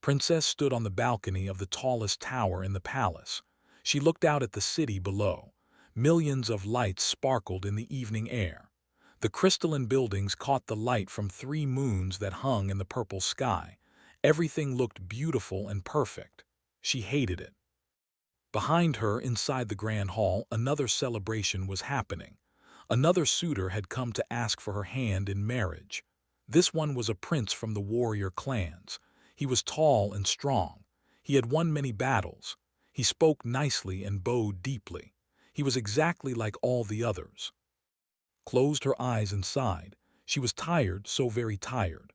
Princess stood on the balcony of the tallest tower in the palace. She looked out at the city below. Millions of lights sparkled in the evening air. The crystalline buildings caught the light from 3 moons that hung in the purple sky. Everything looked beautiful and perfect. She hated it. Behind her, inside the grand hall, another celebration was happening. Another suitor had come to ask for her hand in marriage. This one was a prince from the warrior clans. He was tall and strong. He had won many battles. He spoke nicely and bowed deeply. He was exactly like all the others. Closed her eyes and sighed. She was tired, so very tired.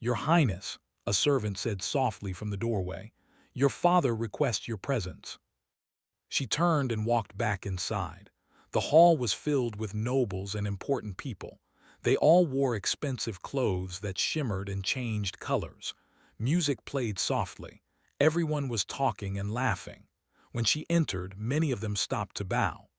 "Your Highness," a servant said softly from the doorway, "your father requests your presence." She turned and walked back inside. The hall was filled with nobles and important people. They all wore expensive clothes that shimmered and changed colors. Music played softly. Everyone was talking and laughing. When she entered, many of them stopped to bow.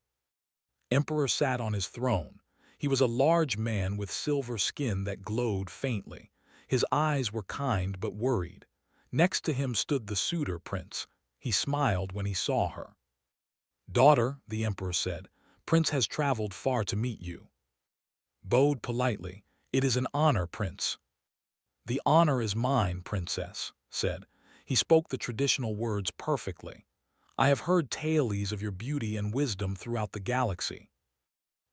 Emperor sat on his throne. He was a large man with silver skin that glowed faintly. His eyes were kind but worried. Next to him stood the suitor prince. He smiled when he saw her. "Daughter," the emperor said, "Prince has traveled far to meet you." Bowed politely. "It is an honor, Prince." "The honor is mine," Princess said. He spoke the traditional words perfectly. "I have heard tales of your beauty and wisdom throughout the galaxy."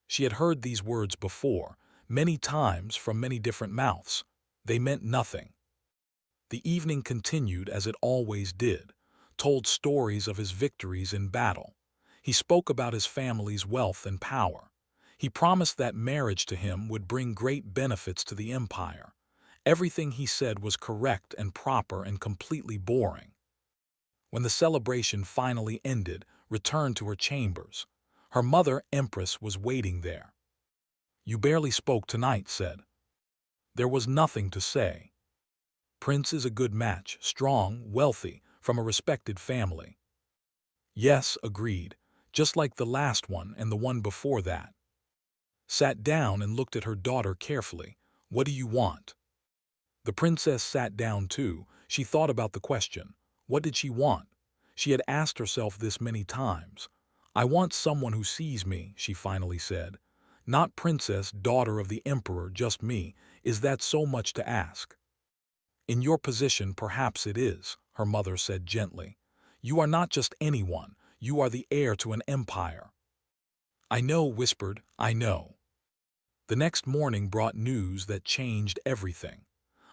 She had heard these words before, many times from many different mouths. They meant nothing. The evening continued as it always did, told stories of his victories in battle. He spoke about his family's wealth and power. He promised that marriage to him would bring great benefits to the empire. Everything he said was correct and proper and completely boring. When the celebration finally ended, returned to her chambers. Her mother, Empress, was waiting there. "You barely spoke tonight," said. There was nothing to say. "Prince is a good match, strong, wealthy, from a respected family." "Yes," agreed, "just like the last one and the one before that." Sat down and looked at her daughter carefully. "What do you want?" The princess sat down too. She thought about the question. What did she want? She had asked herself this many times. "I want someone who sees me," she finally said. "Not princess, daughter of the emperor, just me. Is that so much to ask?" "In your position, perhaps it is," her mother said gently. "You are not just anyone. You are the heir to an empire." "I know," whispered, "I know." The next morning brought news that changed everything.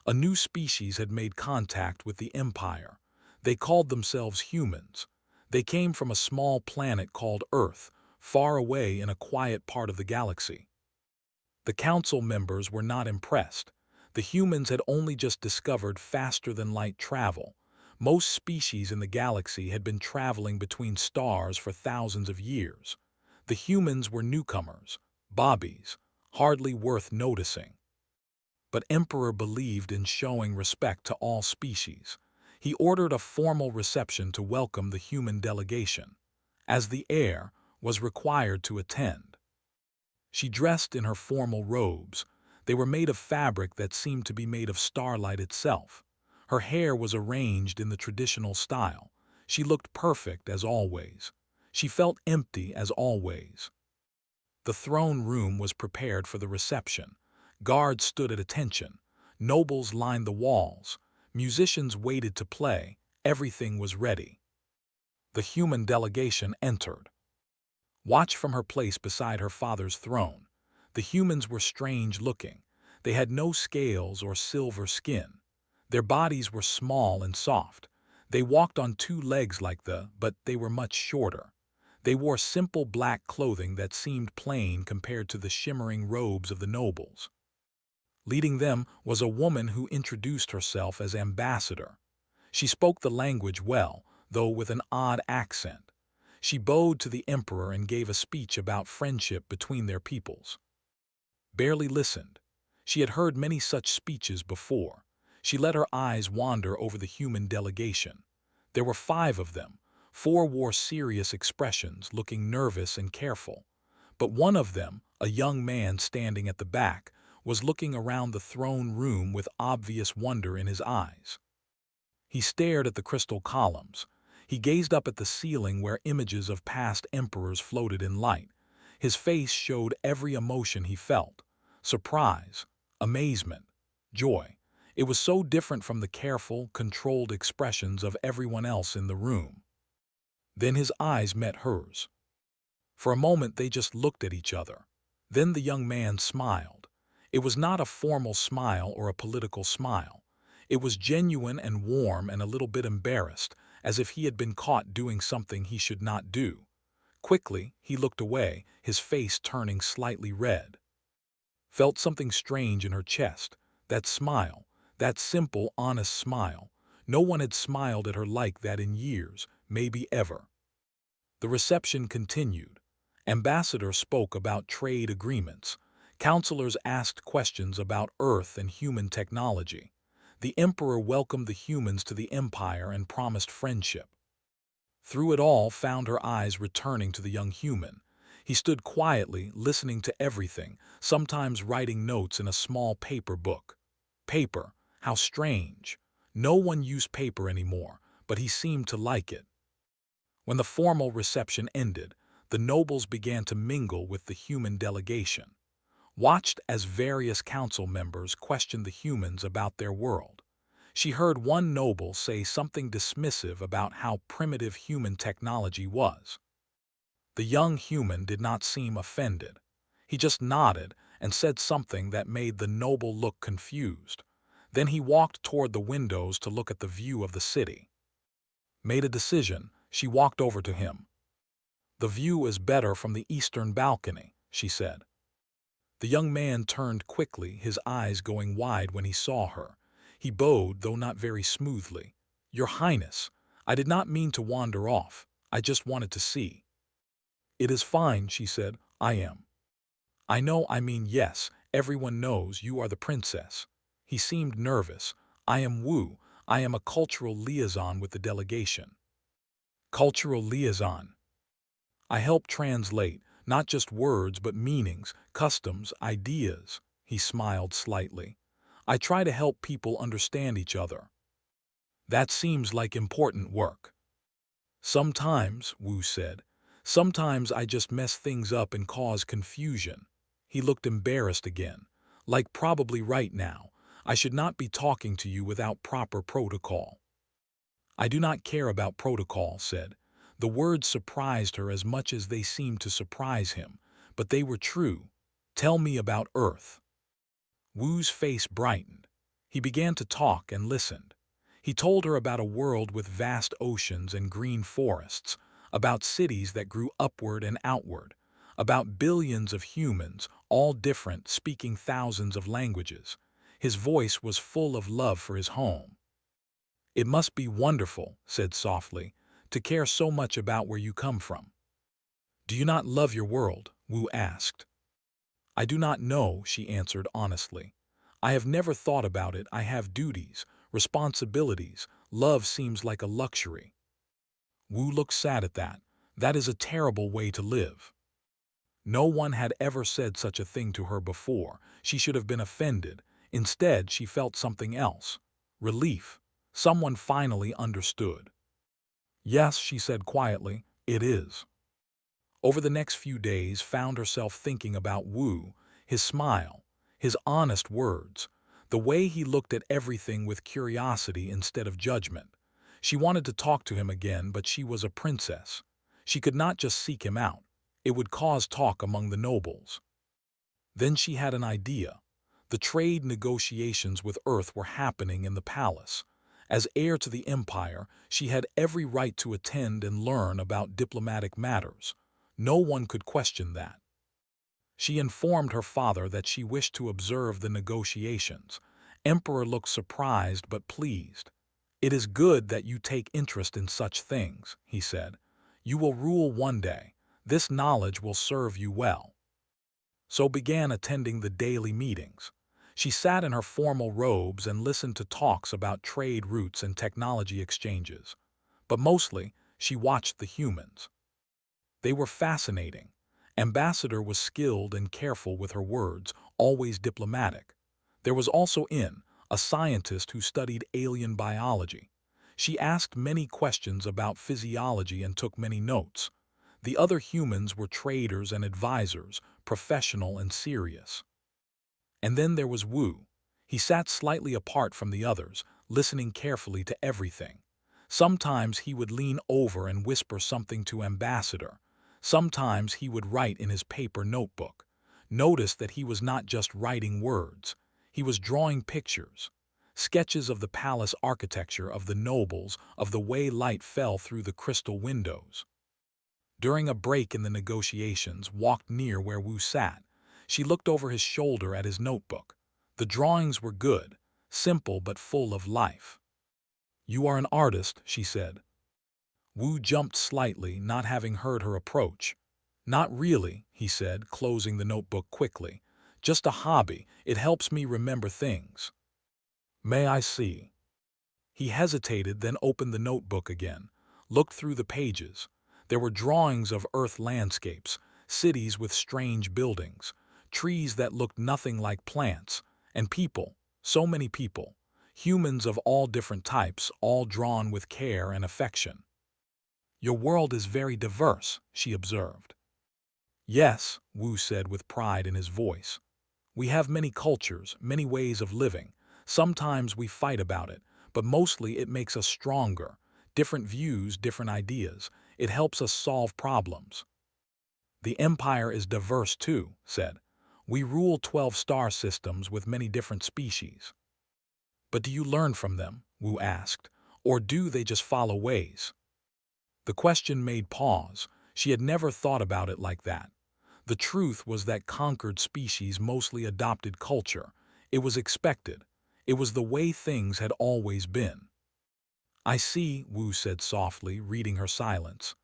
A new species had made contact with the empire. They called themselves humans. They came from a small planet called Earth, far away in a quiet part of the galaxy. The council members were not impressed. The humans had only just discovered faster-than-light travel. Most species in the galaxy had been traveling between stars for thousands of years. The humans were newcomers, bobbies, hardly worth noticing. But Emperor believed in showing respect to all species. He ordered a formal reception to welcome the human delegation. As the heir, was required to attend. She dressed in her formal robes. They were made of fabric that seemed to be made of starlight itself. Her hair was arranged in the traditional style. She looked perfect as always. She felt empty as always. The throne room was prepared for the reception. Guards stood at attention. Nobles lined the walls. Musicians waited to play. Everything was ready. The human delegation entered. Watched from her place beside her father's throne. The humans were strange-looking. They had no scales or silver skin. Their bodies were small and soft. They walked on 2 legs but they were much shorter. They wore simple black clothing that seemed plain compared to the shimmering robes of the nobles. Leading them was a woman who introduced herself as ambassador. She spoke the language well, though with an odd accent. She bowed to the emperor and gave a speech about friendship between their peoples. Barely listened. She had heard many such speeches before. She let her eyes wander over the human delegation. There were 5 of them. 4 wore serious expressions, looking nervous and careful. But one of them, a young man standing at the back, was looking around the throne room with obvious wonder in his eyes. He stared at the crystal columns. He gazed up at the ceiling where images of past emperors floated in light. His face showed every emotion he felt: surprise, amazement, joy. It was so different from the careful, controlled expressions of everyone else in the room. Then his eyes met hers. For a moment they just looked at each other. Then the young man smiled. It was not a formal smile or a political smile. It was genuine and warm and a little bit embarrassed, as if he had been caught doing something he should not do. Quickly, he looked away, his face turning slightly red. Felt something strange in her chest. That smile, that simple, honest smile. No one had smiled at her like that in years, maybe ever. The reception continued. Ambassadors spoke about trade agreements. Counselors asked questions about Earth and human technology. The Emperor welcomed the humans to the Empire and promised friendship. Through it all, found her eyes returning to the young human. He stood quietly, listening to everything, sometimes writing notes in a small paper book. Paper, how strange. No one used paper anymore, but he seemed to like it. When the formal reception ended, the nobles began to mingle with the human delegation. Watched as various council members questioned the humans about their world. She heard one noble say something dismissive about how primitive human technology was. The young human did not seem offended. He just nodded and said something that made the noble look confused. Then he walked toward the windows to look at the view of the city. Made a decision, she walked over to him. "The view is better from the eastern balcony," she said. The young man turned quickly, his eyes going wide when he saw her. He bowed, though not very smoothly. "Your Highness, I did not mean to wander off. I just wanted to see." "It is fine," she said. "I am." "I know, I mean yes, everyone knows you are the princess." He seemed nervous. "I am Wu. I am a cultural liaison with the delegation." "Cultural liaison." "I help translate, not just words but meanings, customs, ideas." He smiled slightly. "I try to help people understand each other." "That seems like important work." "Sometimes," Wu said. "Sometimes I just mess things up and cause confusion." He looked embarrassed again. "Like probably right now. I should not be talking to you without proper protocol." "I do not care about protocol," said. The words surprised her as much as they seemed to surprise him, but they were true. "Tell me about Earth." Wu's face brightened. He began to talk and listened. He told her about a world with vast oceans and green forests, about cities that grew upward and outward, about billions of humans, all different, speaking thousands of languages. His voice was full of love for his home. "It must be wonderful," said softly, "to care so much about where you come from." "Do you not love your world?" Wu asked. "I do not know," she answered honestly. "I have never thought about it. I have duties, responsibilities. Love seems like a luxury." Wu looked sad at that. That is a terrible way to live. No one had ever said such a thing to her before. She should have been offended. Instead, she felt something else. Relief. Someone finally understood. "Yes," she said quietly, "it is." Over the next few days, found herself thinking about Wu, his smile, his honest words, the way he looked at everything with curiosity instead of judgment. She wanted to talk to him again, but she was a princess. She could not just seek him out. It would cause talk among the nobles. Then she had an idea. The trade negotiations with Earth were happening in the palace. As heir to the empire, she had every right to attend and learn about diplomatic matters. No one could question that. She informed her father that she wished to observe the negotiations. Emperor looked surprised but pleased. "It is good that you take interest in such things," he said. "You will rule one day. This knowledge will serve you well." So began attending the daily meetings. She sat in her formal robes and listened to talks about trade routes and technology exchanges. But mostly, she watched the humans. They were fascinating. Ambassador was skilled and careful with her words, always diplomatic. There was also a scientist who studied alien biology. She asked many questions about physiology and took many notes. The other humans were traders and advisors, professional and serious. And then there was Wu. He sat slightly apart from the others, listening carefully to everything. Sometimes he would lean over and whisper something to Ambassador. Sometimes he would write in his paper notebook. Notice that he was not just writing words. He was drawing pictures. Sketches of the palace architecture, of the nobles, of the way light fell through the crystal windows. During a break in the negotiations, walked near where Wu sat. She looked over his shoulder at his notebook. The drawings were good, simple but full of life. "You are an artist," she said. Wu jumped slightly, not having heard her approach. "Not really," he said, closing the notebook quickly. "Just a hobby. It helps me remember things." "May I see?" He hesitated, then opened the notebook again, looked through the pages. There were drawings of Earth landscapes, cities with strange buildings, trees that looked nothing like plants, and people, so many people, humans of all different types, all drawn with care and affection. "Your world is very diverse," she observed. "Yes," Wu said with pride in his voice. "We have many cultures, many ways of living. Sometimes we fight about it, but mostly it makes us stronger. Different views, different ideas. It helps us solve problems." "The Empire is diverse too," said. "We rule 12 star systems with many different species." "But do you learn from them?" Wu asked. "Or do they just follow ways?" The question made pause. She had never thought about it like that. The truth was that conquered species mostly adopted culture. It was expected. It was the way things had always been. "I see," Wu said softly, reading her silence.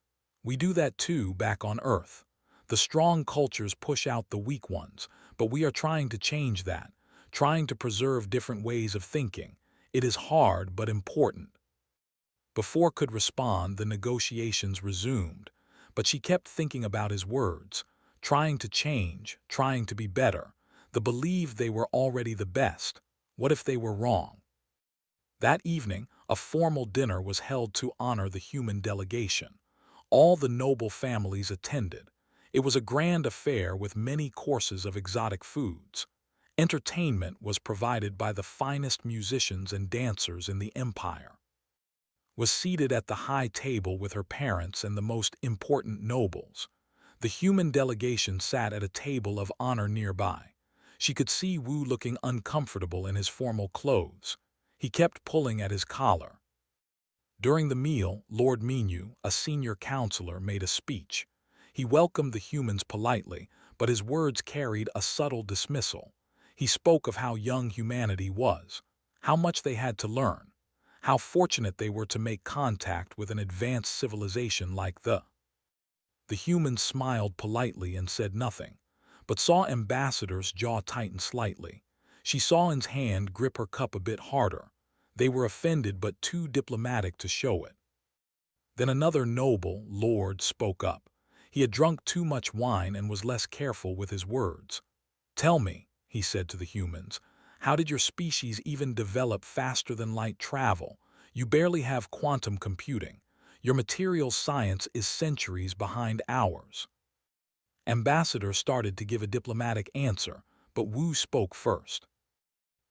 "We do that too back on Earth. The strong cultures push out the weak ones, but we are trying to change that, trying to preserve different ways of thinking. It is hard but important." Before could respond, the negotiations resumed, but she kept thinking about his words, trying to change, trying to be better, the belief they were already the best. What if they were wrong? That evening, a formal dinner was held to honor the human delegation. All the noble families attended. It was a grand affair with many courses of exotic foods. Entertainment was provided by the finest musicians and dancers in the empire. Was seated at the high table with her parents and the most important nobles. The human delegation sat at a table of honor nearby. She could see Wu looking uncomfortable in his formal clothes. He kept pulling at his collar. During the meal, Lord Minyu, a senior counselor, made a speech. He welcomed the humans politely, but his words carried a subtle dismissal. He spoke of how young humanity was, how much they had to learn, how fortunate they were to make contact with an advanced civilization like the humans smiled politely and said nothing, but saw Ambassador's jaw tighten slightly. She saw his hand grip her cup a bit harder. They were offended but too diplomatic to show it. Then another noble, lord, spoke up. He had drunk too much wine and was less careful with his words. "Tell me," he said to the humans, "how did your species even develop faster than light travel? You barely have quantum computing. Your material science is centuries behind ours." Ambassador started to give a diplomatic answer, but Wu spoke first.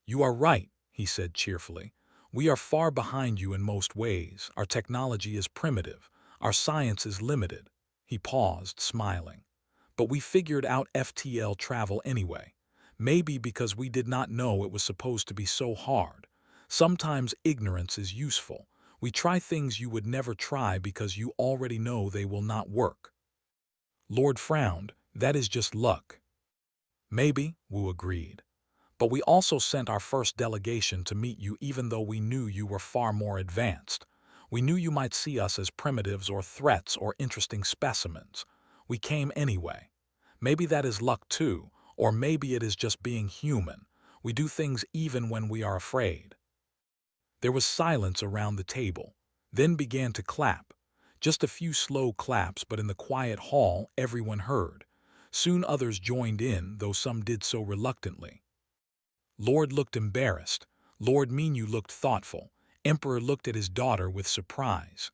"You are right," he said cheerfully. "We are far behind you in most ways. Our technology is primitive. Our science is limited." He paused, smiling. "But we figured out FTL travel anyway. Maybe because we did not know it was supposed to be so hard. Sometimes ignorance is useful. We try things you would never try because you already know they will not work." Lord frowned. "That is just luck." "Maybe," Wu agreed. "But we also sent our first delegation to meet you even though we knew you were far more advanced. We knew you might see us as primitives or threats or interesting specimens. We came anyway. Maybe that is luck too, or maybe it is just being human. We do things even when we are afraid." There was silence around the table, then began to clap. Just a few slow claps, but in the quiet hall everyone heard. Soon others joined in, though some did so reluctantly. Lord looked embarrassed. Lord Minyu looked thoughtful. Emperor looked at his daughter with surprise.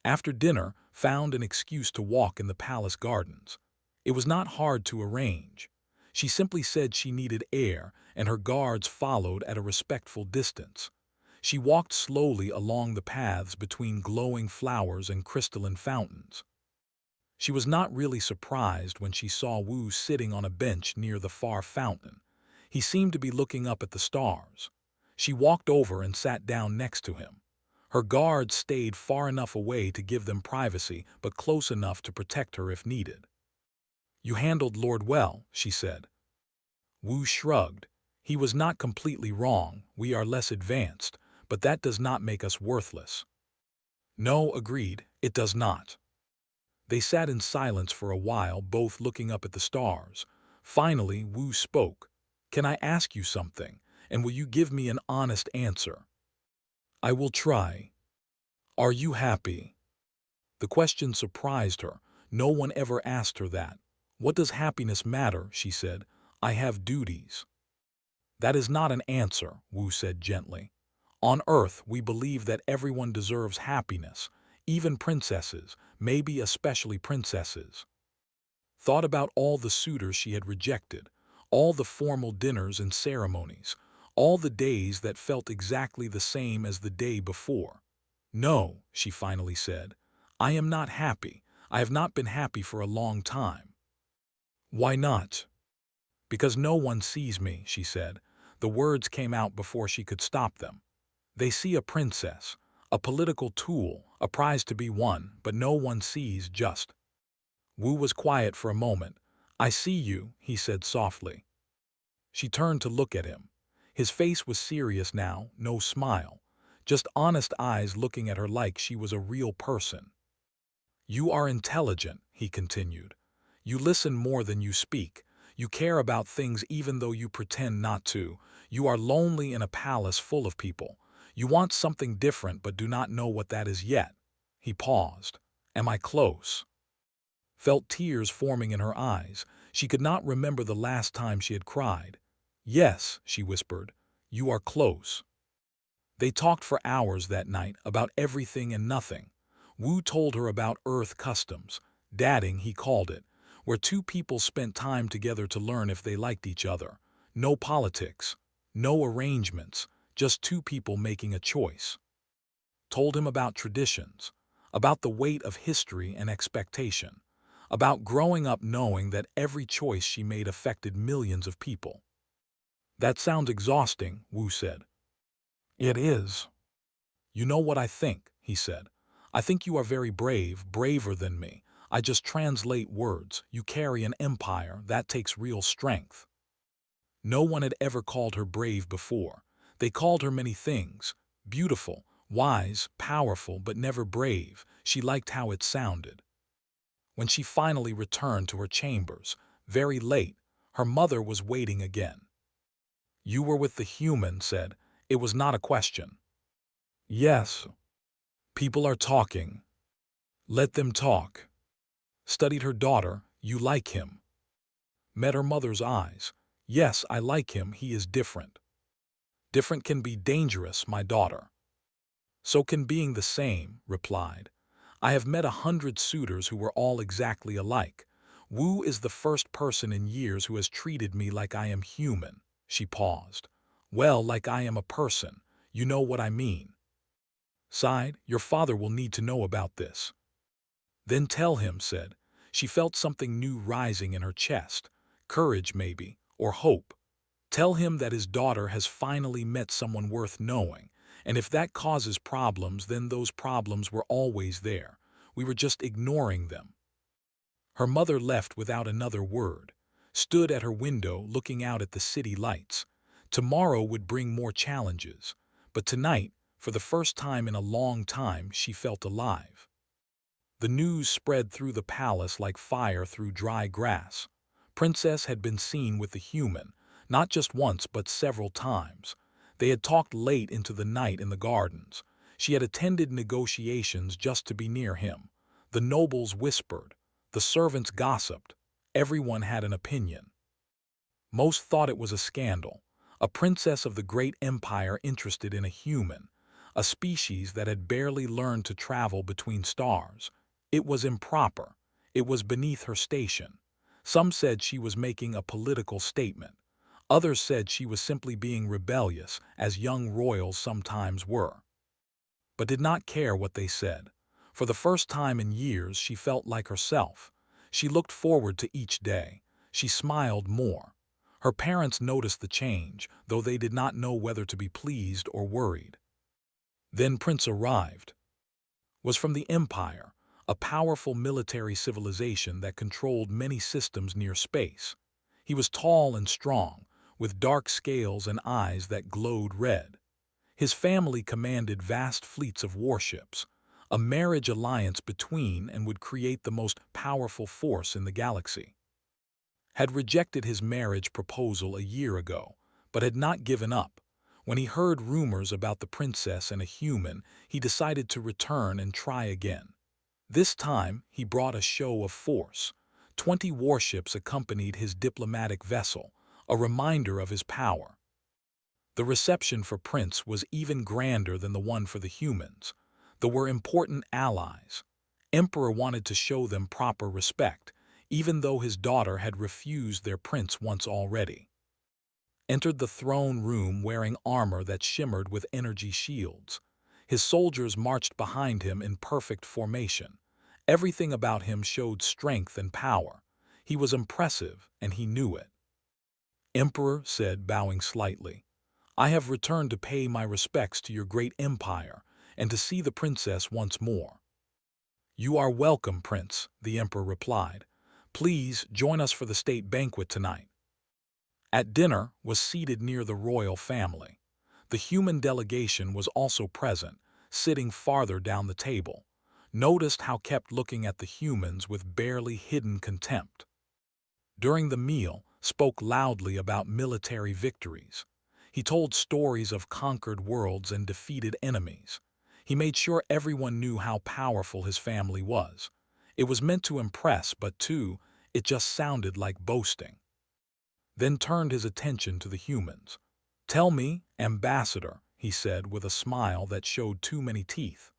After dinner, found an excuse to walk in the palace gardens. It was not hard to arrange. She simply said she needed air, and her guards followed at a respectful distance. She walked slowly along the paths between glowing flowers and crystalline fountains. She was not really surprised when she saw Wu sitting on a bench near the far fountain. He seemed to be looking up at the stars. She walked over and sat down next to him. Her guards stayed far enough away to give them privacy, but close enough to protect her if needed. "You handled Lord well," she said. Wu shrugged. "He was not completely wrong. We are less advanced, but that does not make us worthless." "No," agreed, "it does not." They sat in silence for a while, both looking up at the stars. Finally, Wu spoke. "Can I ask you something, and will you give me an honest answer?" "I will try." "Are you happy?" The question surprised her. No one ever asked her that. "What does happiness matter?" she said. "I have duties." "That is not an answer," Wu said gently. "On Earth, we believe that everyone deserves happiness, even princesses, maybe especially princesses." Thought about all the suitors she had rejected, all the formal dinners and ceremonies, all the days that felt exactly the same as the day before. "No," she finally said. "I am not happy. I have not been happy for a long time." "Why not?" "Because no one sees me," she said. The words came out before she could stop them. "They see a princess, a political tool, a prize to be won, but no one sees just." Wu was quiet for a moment. "I see you," he said softly. She turned to look at him. His face was serious now, no smile. Just honest eyes looking at her like she was a real person. "You are intelligent," he continued. "You listen more than you speak. You care about things even though you pretend not to. You are lonely in a palace full of people. You want something different but do not know what that is yet." He paused. "Am I close?" Felt tears forming in her eyes. She could not remember the last time she had cried. "Yes," she whispered, "you are close." They talked for hours that night about everything and nothing. Wu told her about Earth customs, dating he called it, where two people spent time together to learn if they liked each other. No politics, no arrangements, just two people making a choice. Told him about traditions, about the weight of history and expectation, about growing up knowing that every choice she made affected millions of people. "That sounds exhausting," Wu said. "It is." "You know what I think," he said. "I think you are very brave, braver than me. I just translate words. You carry an empire. That takes real strength." No one had ever called her brave before. They called her many things. Beautiful, wise, powerful, but never brave. She liked how it sounded. When she finally returned to her chambers, very late, her mother was waiting again. "You were with the human," said. "It was not a question." "Yes." "People are talking." "Let them talk." Studied her daughter. "You like him." Met her mother's eyes. "Yes, I like him. He is different." "Different can be dangerous, my daughter." "So can being the same," replied. "I have met 100 suitors who were all exactly alike. Wu is the first person in years who has treated me like I am human." She paused. "Well, like I am a person. You know what I mean." Sighed. "Your father will need to know about this." "Then tell him," said. She felt something new rising in her chest. Courage, maybe, or hope. Tell him that his daughter has finally met someone worth knowing, and if that causes problems, then those problems were always there. We were just ignoring them. Her mother left without another word, stood at her window looking out at the city lights. Tomorrow would bring more challenges, but tonight, for the first time in a long time, she felt alive. The news spread through the palace like fire through dry grass. Princess had been seen with the human, not just once but several times. They had talked late into the night in the gardens. She had attended negotiations just to be near him. The nobles whispered. The servants gossiped. Everyone had an opinion. Most thought it was a scandal. A princess of the great empire interested in a human. a species that had barely learned to travel between stars. It was improper. It was beneath her station. Some said she was making a political statement. Others said she was simply being rebellious, as young royals sometimes were, but did not care what they said. For the first time in years, she felt like herself. She looked forward to each day. She smiled more. Her parents noticed the change, though they did not know whether to be pleased or worried. Then Prince arrived. Was from the Empire, a powerful military civilization that controlled many systems near space. He was tall and strong, with dark scales and eyes that glowed red. His family commanded vast fleets of warships. A marriage alliance between and would create the most powerful force in the galaxy. Had rejected his marriage proposal a year ago, but had not given up. When he heard rumors about the princess and a human, he decided to return and try again. This time, he brought a show of force. 20 warships accompanied his diplomatic vessel, a reminder of his power. The reception for Prince was even grander than the one for the humans. They were important allies. Emperor wanted to show them proper respect, even though his daughter had refused their prince once already. Entered the throne room wearing armor that shimmered with energy shields. His soldiers marched behind him in perfect formation. Everything about him showed strength and power. He was impressive, and he knew it. Emperor said, bowing slightly, "I have returned to pay my respects to your great empire and to see the princess once more." "You are welcome, Prince," the emperor replied. "Please join us for the state banquet tonight." At dinner was seated near the royal family. The human delegation was also present, sitting farther down the table. Noticed how kept looking at the humans with barely hidden contempt. During the meal, spoke loudly about military victories. He told stories of conquered worlds and defeated enemies. He made sure everyone knew how powerful his family was. It was meant to impress, but too, it just sounded like boasting. Then turned his attention to the humans. "Tell me, Ambassador," he said with a smile that showed too many teeth,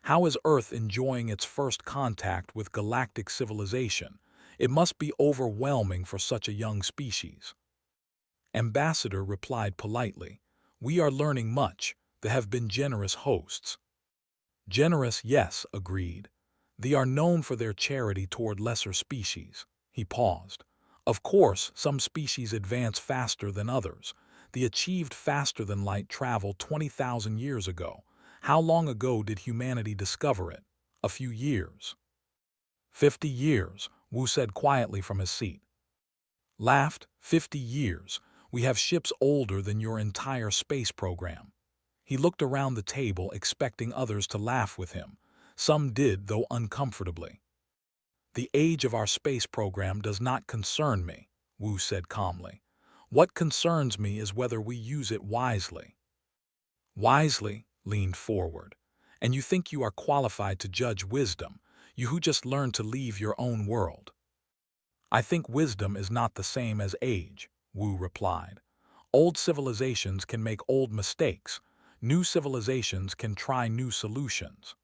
"how is Earth enjoying its first contact with galactic civilization? It must be overwhelming for such a young species." Ambassador replied politely, "We are learning much. They have been generous hosts." "Generous, yes," agreed. "They are known for their charity toward lesser species." He paused. "Of course, some species advance faster than others. They achieved faster-than-light travel 20,000 years ago. How long ago did humanity discover it? A few years." 50 years, Wu said quietly from his seat. Laughed. 50 years. We have ships older than your entire space program." He looked around the table expecting others to laugh with him. Some did, though uncomfortably. "The age of our space program does not concern me," Wu said calmly. "What concerns me is whether we use it wisely." "Wisely?" Leaned forward. "And you think you are qualified to judge wisdom, you who just learned to leave your own world?" "I think wisdom is not the same as age," Wu replied. "Old civilizations can make old mistakes. New civilizations can try new solutions."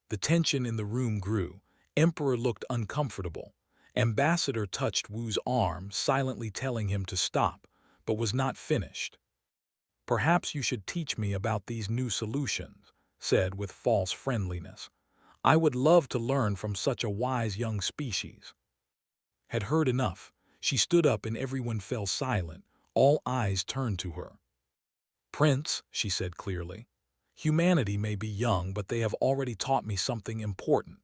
The tension in the room grew. Emperor looked uncomfortable. Ambassador touched Wu's arm, silently telling him to stop, but was not finished. "Perhaps you should teach me about these new solutions," said with false friendliness. "I would love to learn from such a wise young species." Had heard enough. She stood up and everyone fell silent. All eyes turned to her. "Prince," she said clearly, "humanity may be young, but they have already taught me something important.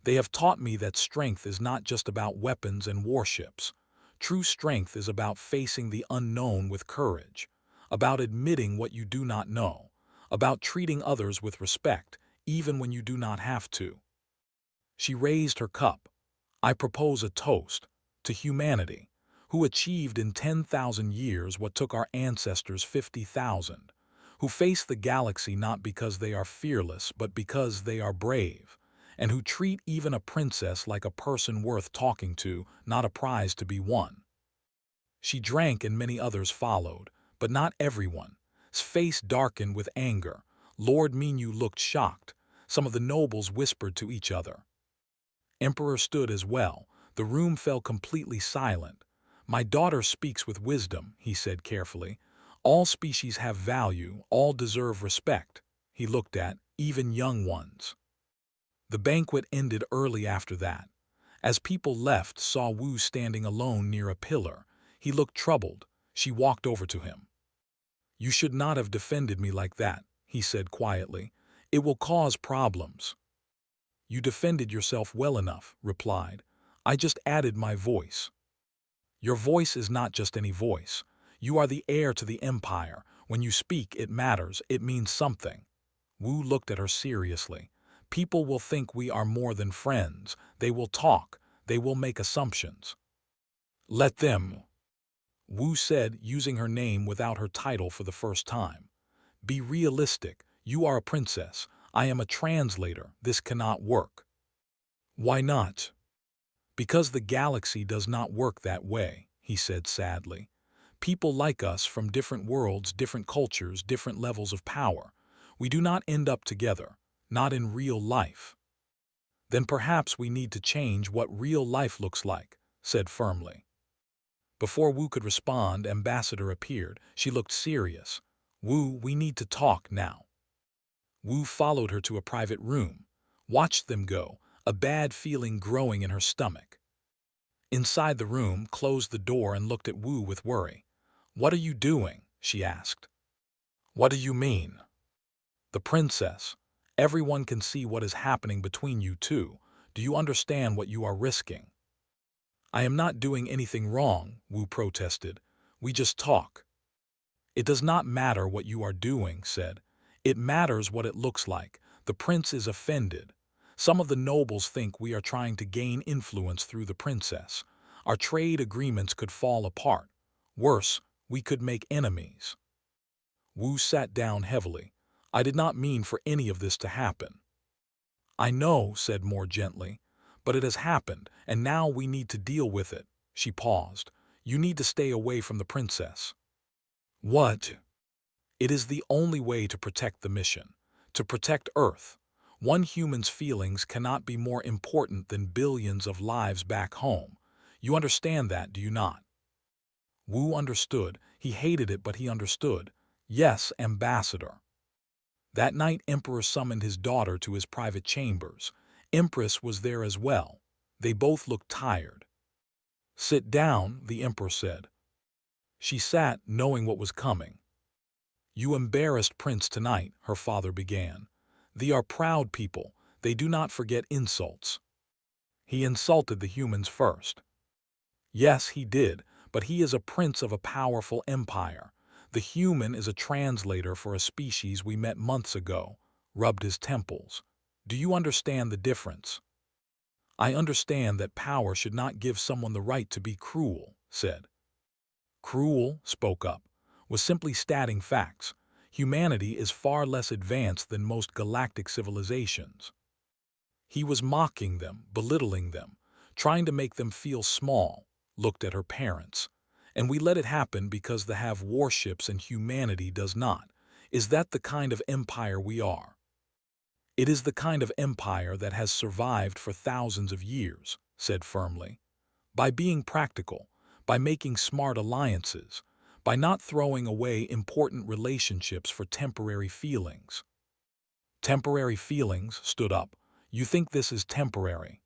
They have taught me that strength is not just about weapons and warships. True strength is about facing the unknown with courage, about admitting what you do not know, about treating others with respect, even when you do not have to." She raised her cup. "I propose a toast to humanity, who achieved in 10,000 years what took our ancestors 50,000, who face the galaxy not because they are fearless but because they are brave, and who treat even a princess like a person worth talking to, not a prize to be won." She drank and many others followed, but not everyone's face darkened with anger. Lord Minyu looked shocked. Some of the nobles whispered to each other. Emperor stood as well. The room fell completely silent. My daughter speaks with wisdom, he said carefully. All species have value, all deserve respect. He looked at, even young ones. The banquet ended early after that. As people left, saw Wu standing alone near a pillar. He looked troubled. She walked over to him. You should not have defended me like that, he said quietly. It will cause problems. You defended yourself well enough, replied. I just added my voice. Your voice is not just any voice. You are the heir to the empire. When you speak, it matters, it means something. Wu looked at her seriously. People will think we are more than friends. They will talk. They will make assumptions. Let them, Wu said, using her name without her title for the first time. Be realistic. You are a princess. I am a translator. This cannot work. Why not? Because the galaxy does not work that way, he said sadly. People like us from different worlds, different cultures, different levels of power. We do not end up together, not in real life. Then perhaps we need to change what real life looks like, said firmly. Before Wu could respond, Ambassador appeared. She looked serious. Wu, we need to talk now. Wu followed her to a private room, watched them go, a bad feeling growing in her stomach. Inside the room, closed the door and looked at Wu with worry. What are you doing? She asked. What do you mean? The princess. Everyone can see what is happening between you two. Do you understand what you are risking? I am not doing anything wrong, Wu protested. We just talk. It does not matter what you are doing, said. It matters what it looks like. The prince is offended. Some of the nobles think we are trying to gain influence through the princess. Our trade agreements could fall apart. Worse, we could make enemies. Wu sat down heavily. I did not mean for any of this to happen. I know, said more gently, but it has happened, and now we need to deal with it. She paused. You need to stay away from the princess. What? It is the only way to protect the mission, to protect Earth. One human's feelings cannot be more important than billions of lives back home. You understand that, do you not? Wu understood. He hated it, but he understood. Yes, Ambassador. That night, Emperor summoned his daughter to his private chambers. Empress was there as well. They both looked tired. Sit down, the Emperor said. She sat, knowing what was coming. You embarrassed Prince tonight, her father began. They are proud people. They do not forget insults. He insulted the humans first. Yes, he did, but he is a prince of a powerful empire. The human is a translator for a species we met months ago, rubbed his temples. Do you understand the difference? I understand that power should not give someone the right to be cruel, said. Cruel, spoke up, was simply stating facts. Humanity is far less advanced than most galactic civilizations. He was mocking them, belittling them, trying to make them feel small, looked at her parents. And we let it happen because they have warships and humanity does not. Is that the kind of empire we are? It is the kind of empire that has survived for thousands of years, said firmly. By being practical, by making smart alliances, by not throwing away important relationships for temporary feelings. Temporary feelings, stood up. You think this is temporary?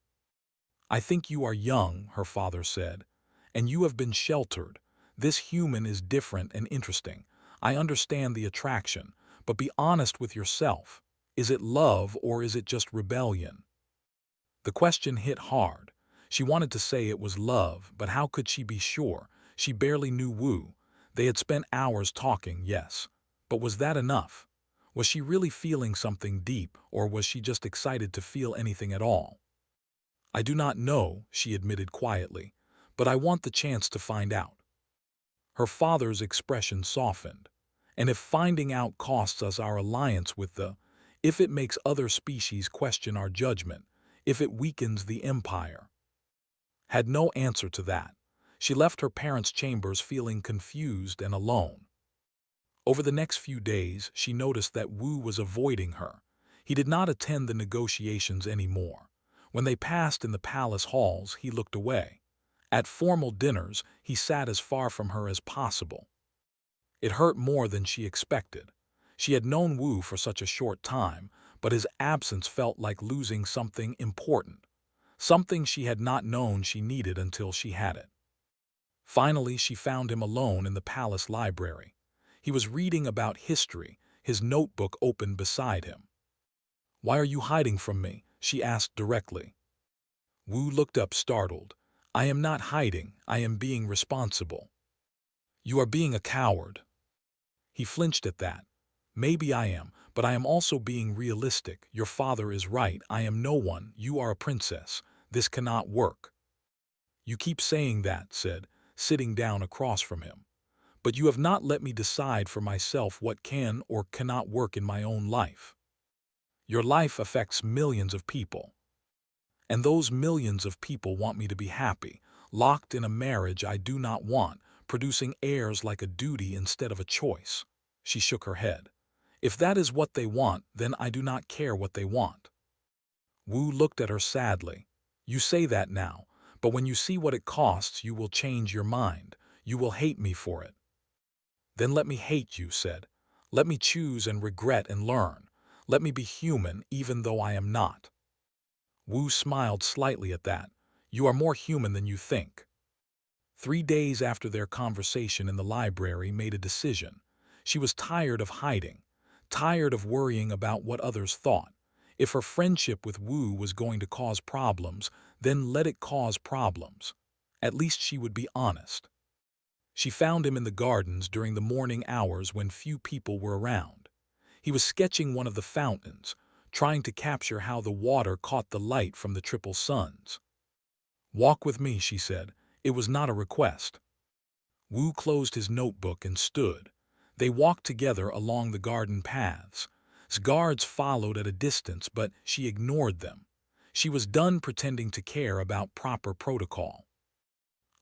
I think you are young, her father said, and you have been sheltered. This human is different and interesting. I understand the attraction, but be honest with yourself. Is it love or is it just rebellion? The question hit hard. She wanted to say it was love, but how could she be sure? She barely knew Wu. They had spent hours talking, yes. But was that enough? Was she really feeling something deep, or was she just excited to feel anything at all? I do not know, she admitted quietly, but I want the chance to find out. Her father's expression softened. And if finding out costs us our alliance with if it makes other species question our judgment, if it weakens the empire. Had no answer to that. She left her parents' chambers feeling confused and alone. Over the next few days, she noticed that Wu was avoiding her. He did not attend the negotiations anymore. When they passed in the palace halls, he looked away. At formal dinners, he sat as far from her as possible. It hurt more than she expected. She had known Wu for such a short time, but his absence felt like losing something important, something she had not known she needed until she had it. Finally, she found him alone in the palace library. He was reading about history, his notebook open beside him. "Why are you hiding from me?" she asked directly. Wu looked up startled. "I am not hiding, I am being responsible." "You are being a coward." He flinched at that. "Maybe I am, but I am also being realistic. Your father is right, I am no one, you are a princess. This cannot work." "You keep saying that," said, sitting down across from him. "But you have not let me decide for myself what can or cannot work in my own life. Your life affects millions of people. And those millions of people want me to be happy, locked in a marriage I do not want, producing heirs like a duty instead of a choice." She shook her head. "If that is what they want, then I do not care what they want." Wu looked at her sadly. "You say that now, but when you see what it costs, you will change your mind. You will hate me for it." "Then let me hate you," said. "Let me choose and regret and learn. Let me be human even though I am not." Wu smiled slightly at that. "You are more human than you think." 3 days after their conversation in the library made a decision. She was tired of hiding, tired of worrying about what others thought. If her friendship with Wu was going to cause problems, then let it cause problems. At least she would be honest. She found him in the gardens during the morning hours when few people were around. He was sketching one of the fountains, trying to capture how the water caught the light from the triple suns. "Walk with me," she said. It was not a request. Wu closed his notebook and stood. They walked together along the garden paths. Guards followed at a distance, but she ignored them. She was done pretending to care about proper protocol.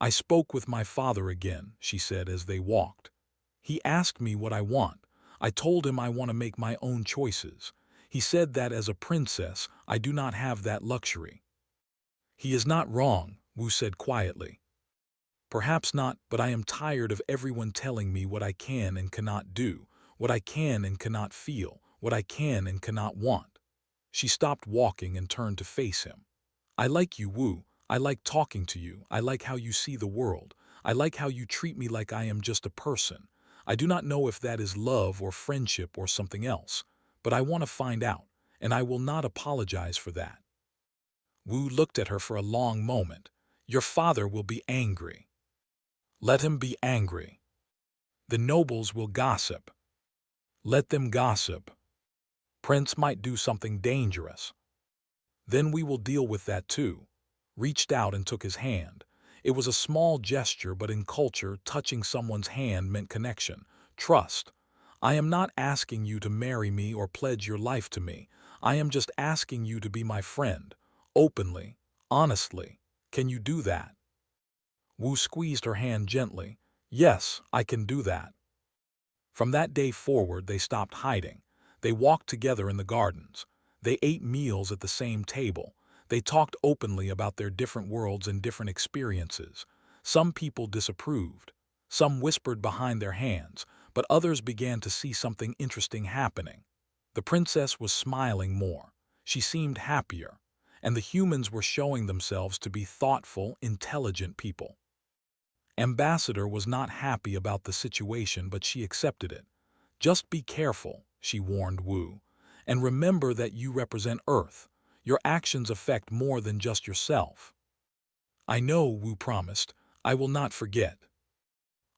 "I spoke with my father again," she said as they walked. "He asked me what I want. I told him I want to make my own choices. He said that as a princess, I do not have that luxury." "He is not wrong," Wu said quietly. "Perhaps not, but I am tired of everyone telling me what I can and cannot do, what I can and cannot feel, what I can and cannot want." She stopped walking and turned to face him. "I like you, Wu. I like talking to you. I like how you see the world. I like how you treat me like I am just a person. I do not know if that is love or friendship or something else, but I want to find out, and I will not apologize for that." Wu looked at her for a long moment. "Your father will be angry." "Let him be angry. The nobles will gossip." "Let them gossip. Prince might do something dangerous. Then we will deal with that too." Reached out and took his hand. It was a small gesture, but in culture, touching someone's hand meant connection, trust. "I am not asking you to marry me or pledge your life to me. I am just asking you to be my friend, openly, honestly. Can you do that?" Wu squeezed her hand gently. "Yes, I can do that." From that day forward, they stopped hiding. They walked together in the gardens. They ate meals at the same table. They talked openly about their different worlds and different experiences. Some people disapproved. Some whispered behind their hands, but others began to see something interesting happening. The princess was smiling more. She seemed happier. And the humans were showing themselves to be thoughtful, intelligent people. Ambassador was not happy about the situation, but she accepted it. "Just be careful," she warned Wu, "and remember that you represent Earth. Your actions affect more than just yourself." "I know," Wu promised. "I will not forget."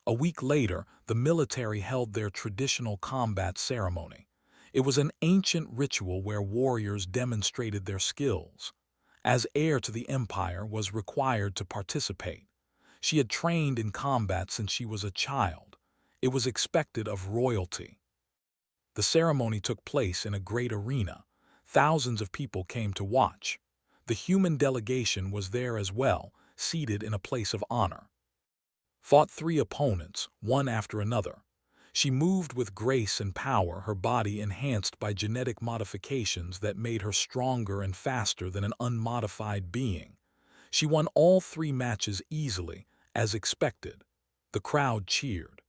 A week later, the military held their traditional combat ceremony. It was an ancient ritual where warriors demonstrated their skills. As heir to the empire, was required to participate. She had trained in combat since she was a child. It was expected of royalty. The ceremony took place in a great arena. Thousands of people came to watch. The human delegation was there as well, seated in a place of honor. Fought 3 opponents, one after another. She moved with grace and power, her body enhanced by genetic modifications that made her stronger and faster than an unmodified being. She won all 3 matches easily, as expected. The crowd cheered.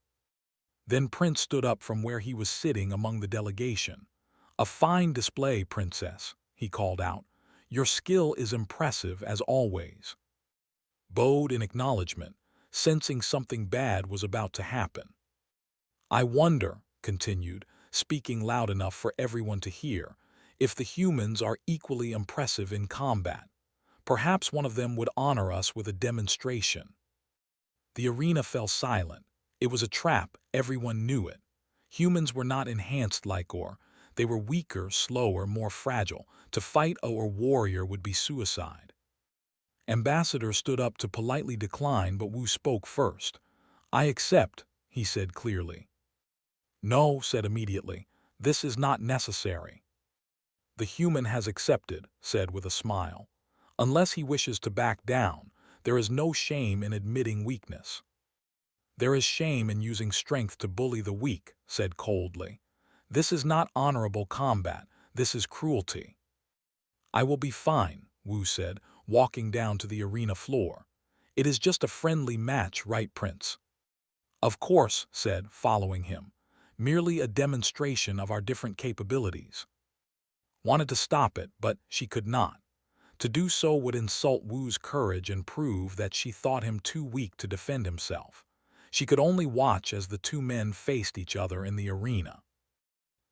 Then Prince stood up from where he was sitting among the delegation. "A fine display, Princess," he called out. "Your skill is impressive as always." Bowed in acknowledgement, sensing something bad was about to happen. "I wonder," continued, speaking loud enough for everyone to hear, "if the humans are equally impressive in combat. Perhaps one of them would honor us with a demonstration." The arena fell silent. It was a trap, everyone knew it. Humans were not enhanced like Or. They were weaker, slower, more fragile. To fight a warrior would be suicide. Ambassador stood up to politely decline, but Wu spoke first. "I accept," he said clearly. "No," said immediately, "this is not necessary." "The human has accepted," said with a smile. "Unless he wishes to back down, there is no shame in admitting weakness." "There is shame in using strength to bully the weak," said coldly. "This is not honorable combat, this is cruelty." "I will be fine," Wu said, walking down to the arena floor. "It is just a friendly match, right, Prince?" "Of course," said, following him. "Merely a demonstration of our different capabilities." Wanted to stop it, but she could not. To do so would insult Wu's courage and prove that she thought him too weak to defend himself. She could only watch as the 2 men faced each other in the arena.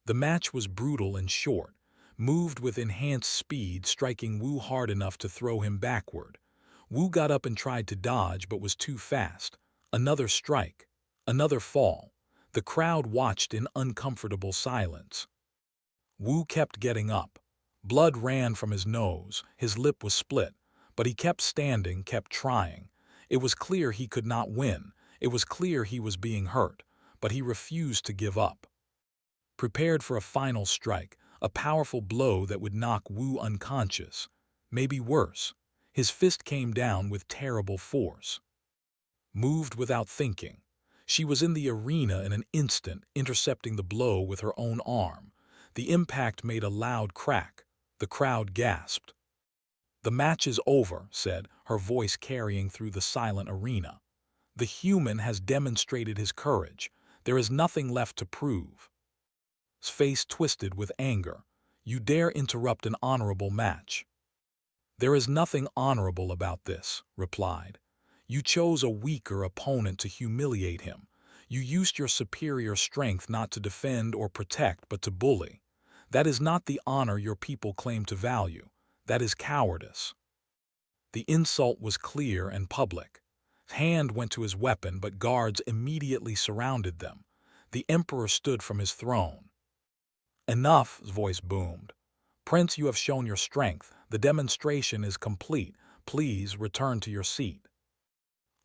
The match was brutal and short, moved with enhanced speed, striking Wu hard enough to throw him backward. Wu got up and tried to dodge, but was too fast. Another strike. Another fall. The crowd watched in uncomfortable silence. Wu kept getting up. Blood ran from his nose, his lip was split, but he kept standing, kept trying. It was clear he could not win. It was clear he was being hurt, but he refused to give up. Prepared for a final strike, a powerful blow that would knock Wu unconscious. Maybe worse. His fist came down with terrible force. Moved without thinking. She was in the arena in an instant, intercepting the blow with her own arm. The impact made a loud crack. The crowd gasped. "The match is over," said, her voice carrying through the silent arena. "The human has demonstrated his courage. There is nothing left to prove." His face twisted with anger. "You dare interrupt an honorable match." "There is nothing honorable about this," replied. "You chose a weaker opponent to humiliate him. You used your superior strength not to defend or protect, but to bully. That is not the honor your people claim to value. That is cowardice." The insult was clear and public. His hand went to his weapon, but guards immediately surrounded them. The emperor stood from his throne. "Enough," his voice boomed. "Prince, you have shown your strength. The demonstration is complete. Please return to your seat."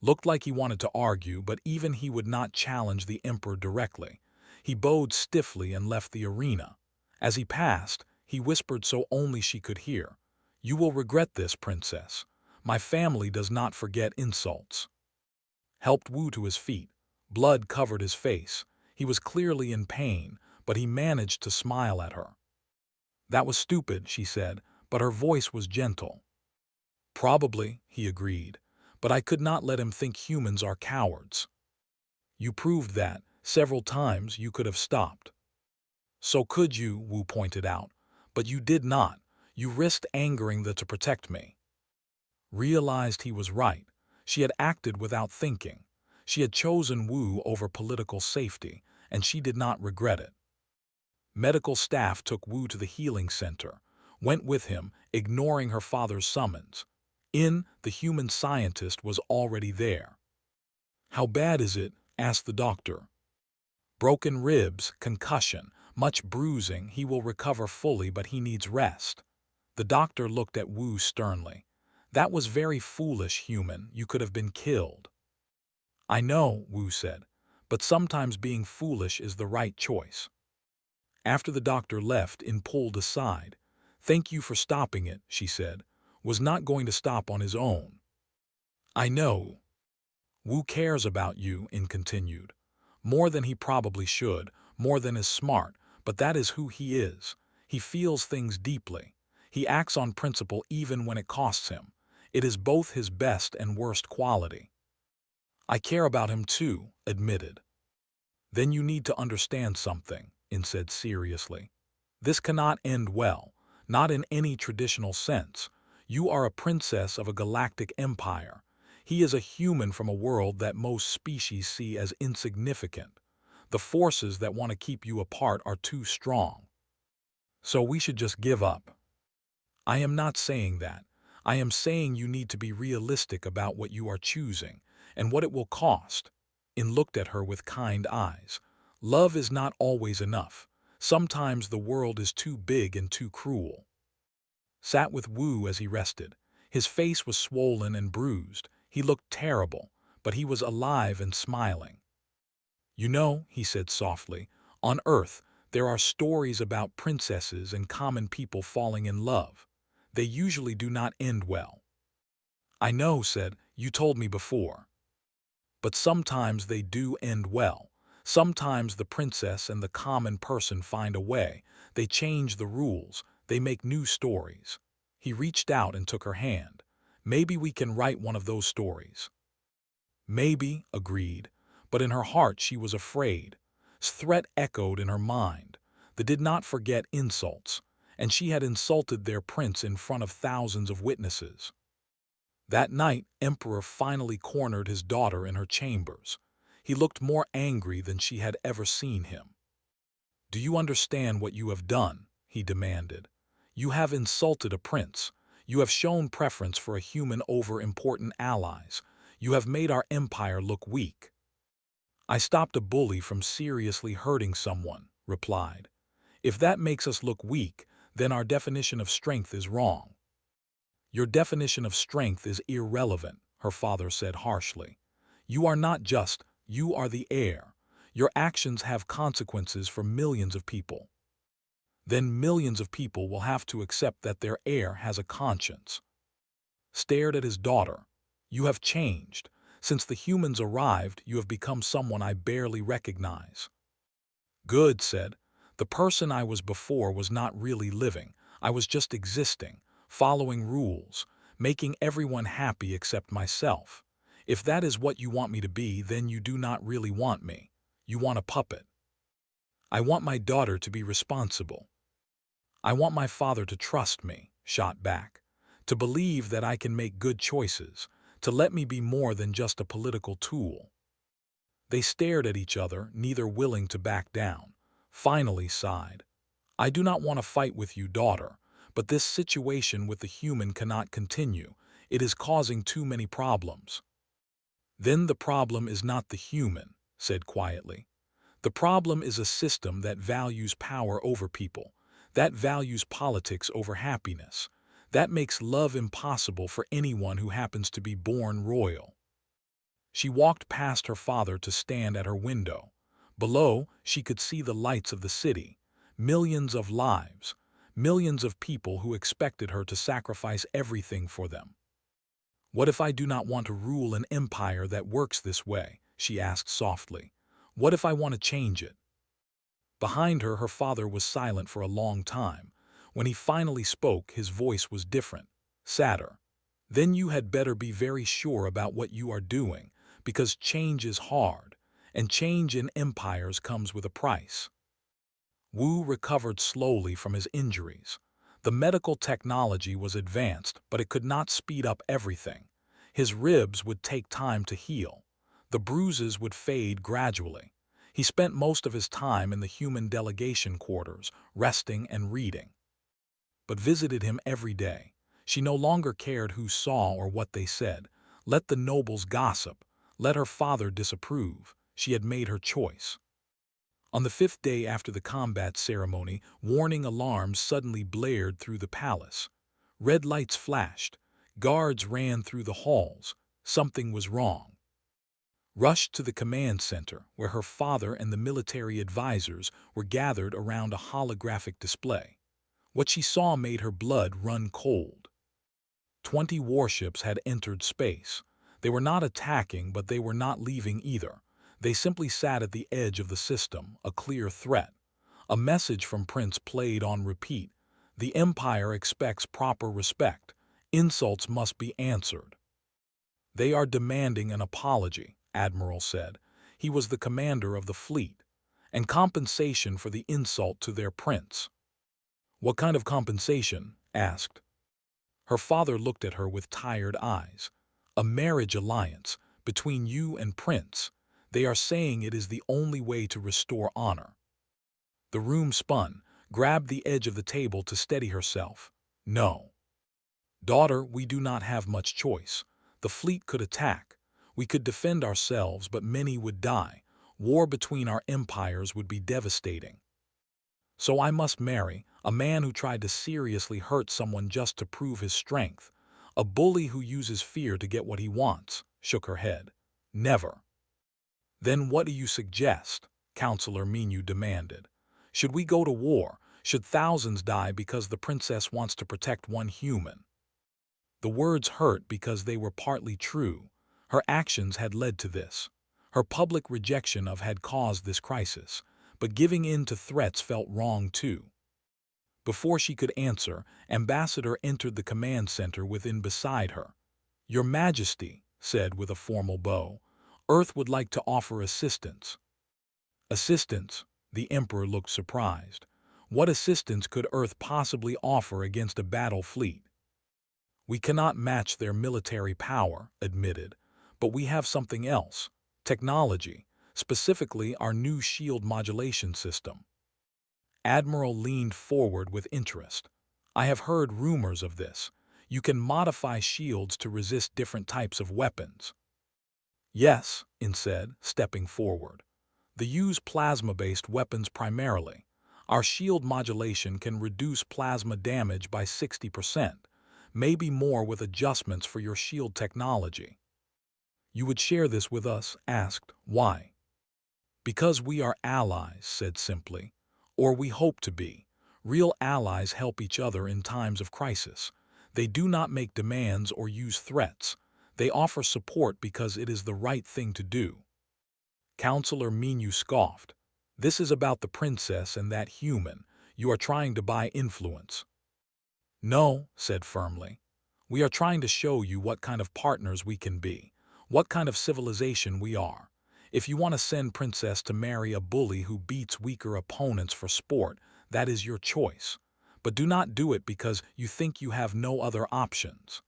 Looked like he wanted to argue, but even he would not challenge the emperor directly. He bowed stiffly and left the arena. As he passed, he whispered so only she could hear, "You will regret this, Princess. My family does not forget insults." Helped Wu to his feet. Blood covered his face. He was clearly in pain, but he managed to smile at her. "That was stupid," she said, but her voice was gentle. "Probably," he agreed, "but I could not let him think humans are cowards." "You proved that. Several times you could have stopped." "So could you," Wu pointed out, "but you did not. You risked angering the to protect me." Realized he was right. She had acted without thinking. She had chosen Wu over political safety, and she did not regret it. Medical staff took Wu to the healing center, went with him, ignoring her father's summons. The human scientist was already there. "How bad is it?" asked the doctor. "Broken ribs, concussion, much bruising. He will recover fully, but he needs rest." The doctor looked at Wu sternly. "That was very foolish, human. You could have been killed." "I know," Wu said, "but sometimes being foolish is the right choice." After the doctor left, pulled aside. "Thank you for stopping it," she said. "Was not going to stop on his own." "I know. Wu cares about you," continued. More than he probably should, more than is smart, but that is who he is. He feels things deeply. He acts on principle even when it costs him. It is both his best and worst quality. I care about him too, admitted. Then you need to understand something, In said seriously. This cannot end well, not in any traditional sense. You are a princess of a galactic empire. He is a human from a world that most species see as insignificant. The forces that want to keep you apart are too strong. So we should just give up. I am not saying that. I am saying you need to be realistic about what you are choosing and what it will cost. In looked at her with kind eyes. Love is not always enough. Sometimes the world is too big and too cruel. Sat with Wu as he rested. His face was swollen and bruised. He looked terrible, but he was alive and smiling. You know, he said softly, on Earth, there are stories about princesses and common people falling in love. They usually do not end well. I know, said, you told me before. But sometimes they do end well. Sometimes the princess and the common person find a way. They change the rules. They make new stories. He reached out and took her hand. Maybe we can write one of those stories. Maybe, agreed, but in her heart she was afraid. Threat echoed in her mind. They did not forget insults, and she had insulted their prince in front of thousands of witnesses. That night, Emperor finally cornered his daughter in her chambers. He looked more angry than she had ever seen him. Do you understand what you have done? He demanded. You have insulted a prince. You have shown preference for a human over important allies. You have made our empire look weak. I stopped a bully from seriously hurting someone, replied. If that makes us look weak, then our definition of strength is wrong. Your definition of strength is irrelevant, her father said harshly. You are not just, you are the heir. Your actions have consequences for millions of people. Then millions of people will have to accept that their heir has a conscience. Stared at his daughter. You have changed. Since the humans arrived, you have become someone I barely recognize. Good, said. The person I was before was not really living. I was just existing, following rules, making everyone happy except myself. If that is what you want me to be, then you do not really want me. You want a puppet. I want my daughter to be responsible. I want my father to trust me, shot back, to believe that I can make good choices, to let me be more than just a political tool. They stared at each other, neither willing to back down. Finally sighed. I do not want to fight with you, daughter, but this situation with the human cannot continue. It is causing too many problems. Then the problem is not the human, said quietly. The problem is a system that values power over people, that values politics over happiness, that makes love impossible for anyone who happens to be born royal. She walked past her father to stand at her window. Below, she could see the lights of the city, millions of lives, millions of people who expected her to sacrifice everything for them. What if I do not want to rule an empire that works this way? She asked softly. What if I want to change it? Behind her, her father was silent for a long time. When he finally spoke, his voice was different, sadder. Then you had better be very sure about what you are doing, because change is hard, and change in empires comes with a price. Wu recovered slowly from his injuries. The medical technology was advanced, but it could not speed up everything. His ribs would take time to heal. The bruises would fade gradually. He spent most of his time in the human delegation quarters, resting and reading. But visited him every day. She no longer cared who saw or what they said. Let the nobles gossip. Let her father disapprove. She had made her choice. On the 5th day after the combat ceremony, warning alarms suddenly blared through the palace. Red lights flashed. Guards ran through the halls. Something was wrong. Rushed to the command center, where her father and the military advisors were gathered around a holographic display. What she saw made her blood run cold. 20 warships had entered space. They were not attacking, but they were not leaving either. They simply sat at the edge of the system, a clear threat. A message from Prince played on repeat. The Empire expects proper respect. Insults must be answered. They are demanding an apology, Admiral said. He was the commander of the fleet. And compensation for the insult to their prince. What kind of compensation? Asked. Her father looked at her with tired eyes. A marriage alliance between you and Prince. They are saying it is the only way to restore honor. The room spun, grabbed the edge of the table to steady herself. No. Daughter, we do not have much choice. The fleet could attack. We could defend ourselves, but many would die. War between our empires would be devastating. So I must marry a man who tried to seriously hurt someone just to prove his strength. A bully who uses fear to get what he wants, shook her head. Never. Then what do you suggest? Counselor Minu demanded. Should we go to war? Should thousands die because the princess wants to protect one human? The words hurt because they were partly true. Her actions had led to this. Her public rejection of had caused this crisis. But giving in to threats felt wrong too. Before she could answer, Ambassador entered the command center within beside her. Your Majesty, said with a formal bow, Earth would like to offer assistance. Assistance? The Emperor looked surprised. What assistance could Earth possibly offer against a battle fleet? We cannot match their military power, admitted, but we have something else. Technology. Specifically our new shield modulation system. Admiral leaned forward with interest. I have heard rumors of this. You can modify shields to resist different types of weapons. Yes, In said, stepping forward. They use plasma-based weapons primarily. Our shield modulation can reduce plasma damage by 60%, maybe more with adjustments for your shield technology. You would share this with us? Asked. Why? Because we are allies, said simply. Or we hope to be. Real allies help each other in times of crisis. They do not make demands or use threats. They offer support because it is the right thing to do. Counselor Minu scoffed. This is about the princess and that human. You are trying to buy influence. No, said firmly. We are trying to show you what kind of partners we can be, what kind of civilization we are. If you want to send Princess to marry a bully who beats weaker opponents for sport, that is your choice. But do not do it because you think you have no other options.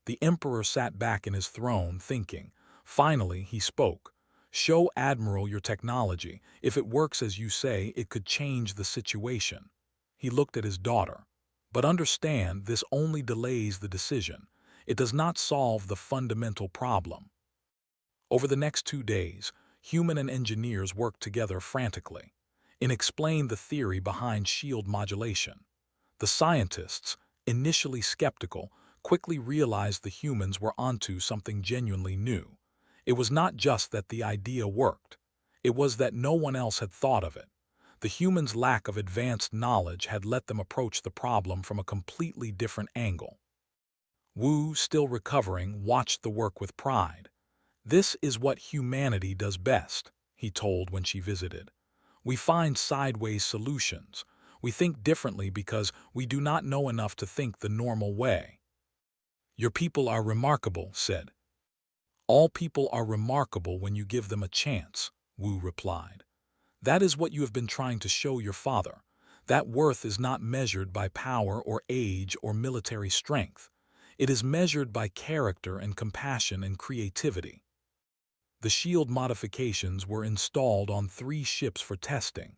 The Emperor sat back in his throne, thinking. Finally, he spoke. Show Admiral your technology. If it works as you say, it could change the situation. He looked at his daughter. But understand, this only delays the decision. It does not solve the fundamental problem. Over the next 2 days, human and engineers worked together frantically and explained the theory behind shield modulation. The scientists, initially skeptical, quickly realized the humans were onto something genuinely new. It was not just that the idea worked. It was that no one else had thought of it. The humans' lack of advanced knowledge had let them approach the problem from a completely different angle. Wu, still recovering, watched the work with pride. This is what humanity does best, he told when she visited. We find sideways solutions. We think differently because we do not know enough to think the normal way. Your people are remarkable, said. All people are remarkable when you give them a chance, Wu replied. That is what you have been trying to show your father. That worth is not measured by power or age or military strength. It is measured by character and compassion and creativity. The shield modifications were installed on 3 ships for testing.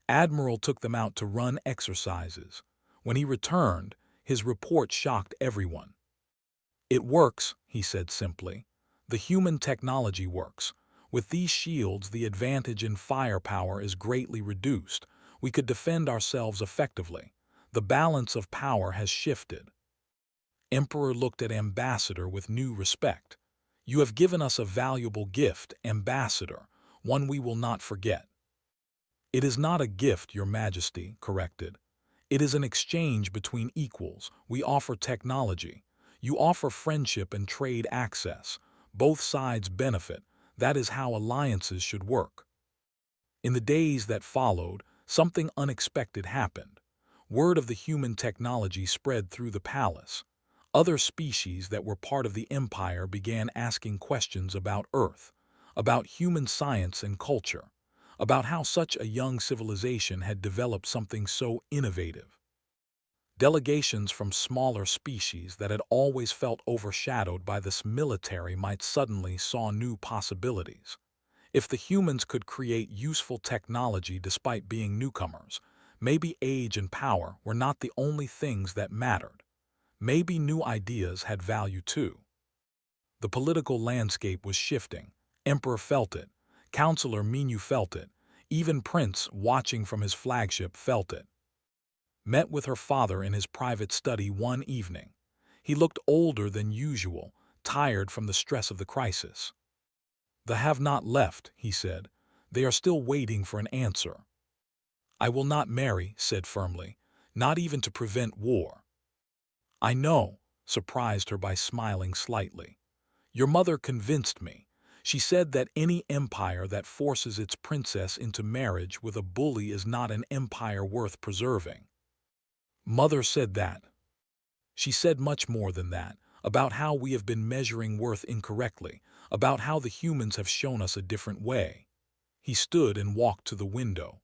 Admiral took them out to run exercises. When he returned, his report shocked everyone. It works, he said simply. The human technology works. With these shields, the advantage in firepower is greatly reduced. We could defend ourselves effectively. The balance of power has shifted. Emperor looked at Ambassador with new respect. You have given us a valuable gift, Ambassador, one we will not forget. It is not a gift, Your Majesty, corrected. It is an exchange between equals. We offer technology. You offer friendship and trade access. Both sides benefit. That is how alliances should work. In the days that followed, something unexpected happened. Word of the human technology spread through the palace. Other species that were part of the empire began asking questions about Earth, about human science and culture, about how such a young civilization had developed something so innovative. Delegations from smaller species that had always felt overshadowed by this military might suddenly saw new possibilities. If the humans could create useful technology despite being newcomers, maybe age and power were not the only things that mattered. Maybe new ideas had value too. The political landscape was shifting. Emperor felt it. Councillor Minu felt it. Even Prince, watching from his flagship, felt it. Met with her father in his private study one evening. He looked older than usual, tired from the stress of the crisis. "The have not left," he said. "They are still waiting for an answer." "I will not marry," said firmly, "not even to prevent war." "I know," surprised her by smiling slightly. "Your mother convinced me. She said that any empire that forces its princess into marriage with a bully is not an empire worth preserving." Mother said that. She said much more than that, about how we have been measuring worth incorrectly, about how the humans have shown us a different way. He stood and walked to the window.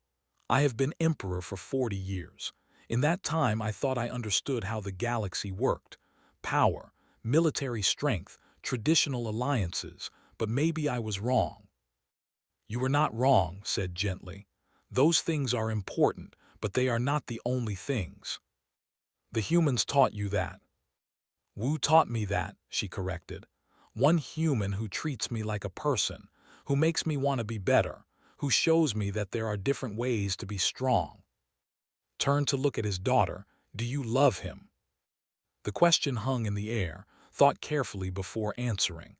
"I have been emperor for 40 years. In that time I thought I understood how the galaxy worked. Power, military strength, traditional alliances, but maybe I was wrong." "You were not wrong," said gently. "Those things are important, but they are not the only things. The humans taught you that." "Wu taught me that," she corrected. "One human who treats me like a person, who makes me want to be better, who shows me that there are different ways to be strong." Turned to look at his daughter. "Do you love him?" The question hung in the air, thought carefully before answering.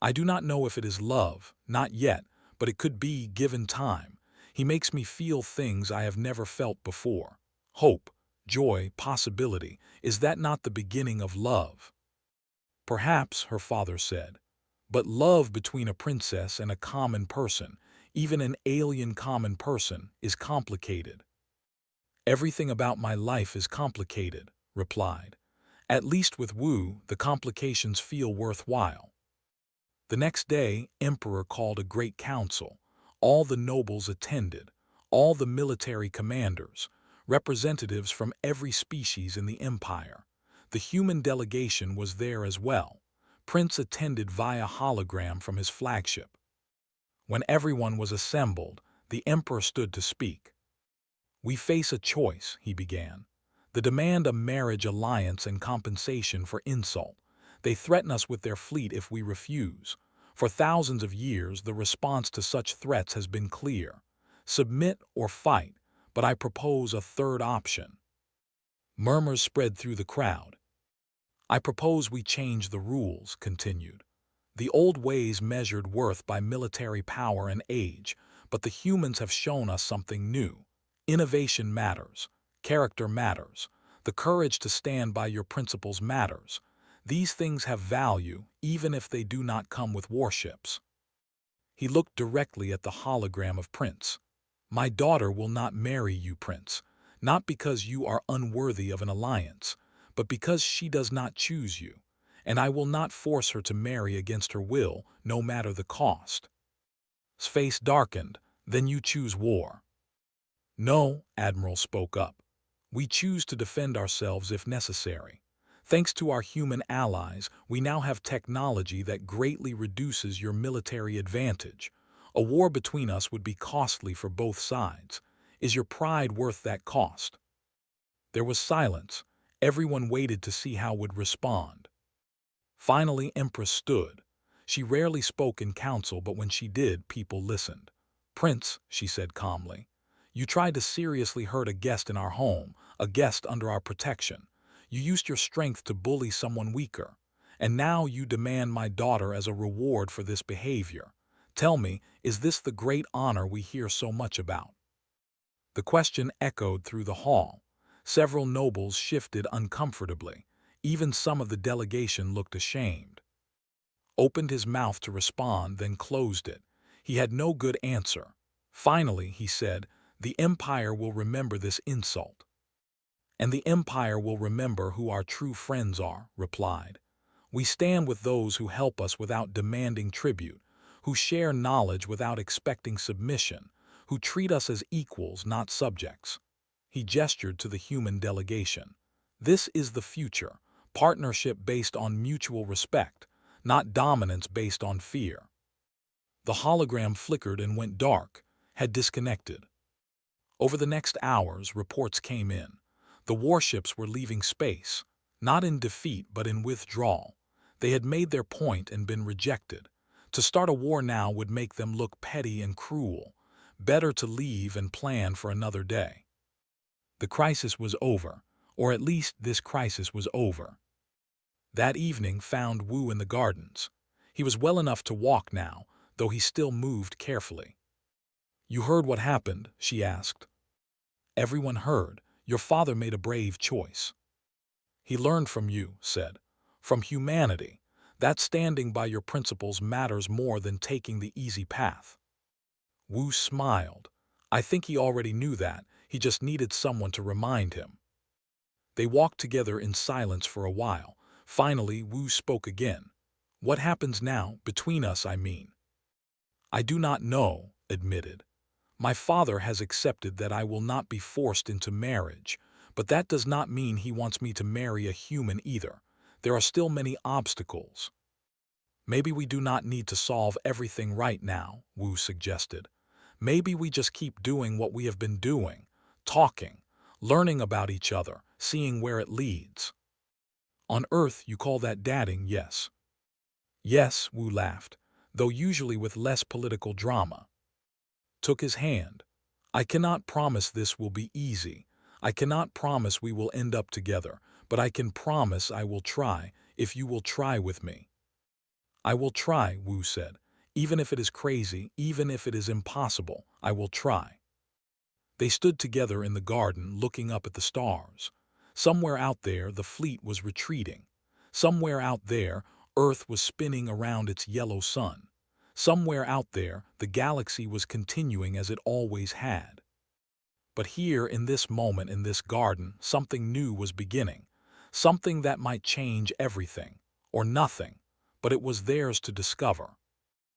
"I do not know if it is love, not yet, but it could be given time. He makes me feel things I have never felt before. Hope, joy, possibility. Is that not the beginning of love?" "Perhaps," her father said. "But love between a princess and a common person, even an alien common person, is complicated." "Everything about my life is complicated," replied. "At least with Wu, the complications feel worthwhile." The next day, Emperor called a great council. All the nobles attended, all the military commanders, representatives from every species in the empire. The human delegation was there as well. Prince attended via hologram from his flagship. When everyone was assembled, the emperor stood to speak. "We face a choice," he began. "They demand a marriage alliance and compensation for insult. They threaten us with their fleet if we refuse. For thousands of years, the response to such threats has been clear: submit or fight, but I propose a third option." Murmurs spread through the crowd. "I propose we change the rules," continued. "The old ways measured worth by military power and age, but the humans have shown us something new. Innovation matters. Character matters. The courage to stand by your principles matters. These things have value, even if they do not come with warships." He looked directly at the hologram of Prince. "My daughter will not marry you, Prince, not because you are unworthy of an alliance, but because she does not choose you, and I will not force her to marry against her will, no matter the cost." His face darkened. "Then you choose war." "No," Admiral spoke up. "We choose to defend ourselves if necessary. Thanks to our human allies, we now have technology that greatly reduces your military advantage. A war between us would be costly for both sides. Is your pride worth that cost?" There was silence. Everyone waited to see how would respond. Finally, Empress stood. She rarely spoke in council, but when she did, people listened. "Prince," she said calmly, "you tried to seriously hurt a guest in our home, a guest under our protection. You used your strength to bully someone weaker. And now you demand my daughter as a reward for this behavior. Tell me, is this the great honor we hear so much about?" The question echoed through the hall. Several nobles shifted uncomfortably. Even some of the delegation looked ashamed. opened his mouth to respond, then closed it. He had no good answer. Finally, he said, "The Empire will remember this insult." "And the Empire will remember who our true friends are," replied. "We stand with those who help us without demanding tribute, who share knowledge without expecting submission, who treat us as equals, not subjects." He gestured to the human delegation. "This is the future, partnership based on mutual respect, not dominance based on fear." The hologram flickered and went dark, had disconnected. Over the next hours, reports came in. The warships were leaving space, not in defeat but in withdrawal. They had made their point and been rejected. To start a war now would make them look petty and cruel. Better to leave and plan for another day. The crisis was over, or at least this crisis was over. That evening found Wu in the gardens. He was well enough to walk now, though he still moved carefully. "You heard what happened?" she asked. "Everyone heard. Your father made a brave choice." "He learned from you," said. "From humanity. That standing by your principles matters more than taking the easy path." Wu smiled. "I think he already knew that. He just needed someone to remind him." They walked together in silence for a while. Finally, Wu spoke again. "What happens now, between us, I mean?" "I do not know," admitted. "My father has accepted that I will not be forced into marriage, but that does not mean he wants me to marry a human either. There are still many obstacles." "Maybe we do not need to solve everything right now," Wu suggested. "Maybe we just keep doing what we have been doing, talking, learning about each other, seeing where it leads." "On Earth you call that dating, yes?" "Yes," Wu laughed, "though usually with less political drama." Took his hand. "I cannot promise this will be easy. I cannot promise we will end up together, but I can promise I will try, if you will try with me." "I will try," Wu said. "Even if it is crazy, even if it is impossible, I will try." They stood together in the garden, looking up at the stars. Somewhere out there, the fleet was retreating. Somewhere out there, Earth was spinning around its yellow sun. Somewhere out there, the galaxy was continuing as it always had. But here, in this moment, in this garden, something new was beginning. Something that might change everything, or nothing, but it was theirs to discover.